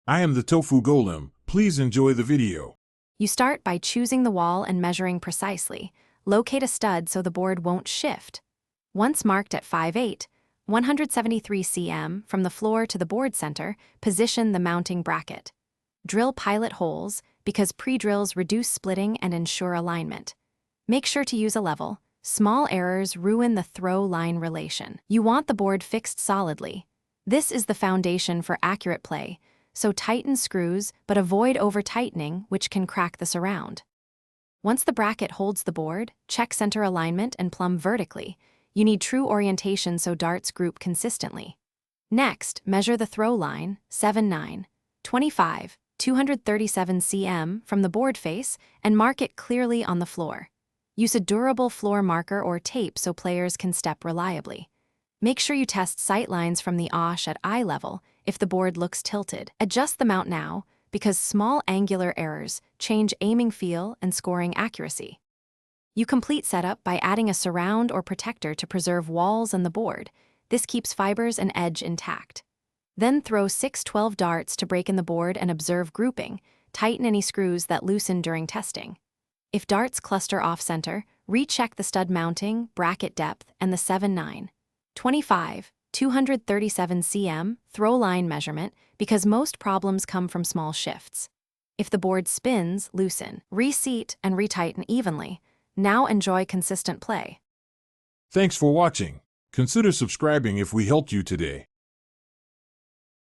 I am the tofu golem. Please enjoy the video. You start by choosing the wall and measuring precisely. Locate a stud so the board won't shift. Once marked at 5/8, 173 cm from the floor to the board center, position the mounting bracket. Drill pilot holes because pre-drills reduce splitting and ensure alignment. Make sure to use a level. Small errors ruin the throw-line relation. You want the board fixed solidly. This is the foundation for accurate play, so tighten screws but avoid over-tightening, which can crack the surround. Once the bracket holds the board, check center alignment and plumb vertically. You need true orientation so darts group consistently. Next, measure the throw line, 7/9, 25, 237 cm from the board face and mark it clearly on the floor. Use a durable floor marker or tape so players can step reliably. Make sure you test sight lines from the osh at eye level if the board looks tilted. Adjust the mount now, because small angular errors change aiming feel and scoring accuracy. You complete setup by adding a surround or protector to preserve walls and the board. This keeps fibers and edge intact. Then throw 6/12 darts to break in the board and observe grouping. Tighten any screws that loosen during testing. If darts cluster off-center, recheck the stud mounting, bracket depth, and the 7/9, 25, 237 cm throw line measurement because most problems come from small shifts. If the board spins, loosen, reseat, and retighten evenly. Now enjoy consistent play. Thanks for watching. Consider subscribing if we helped you today.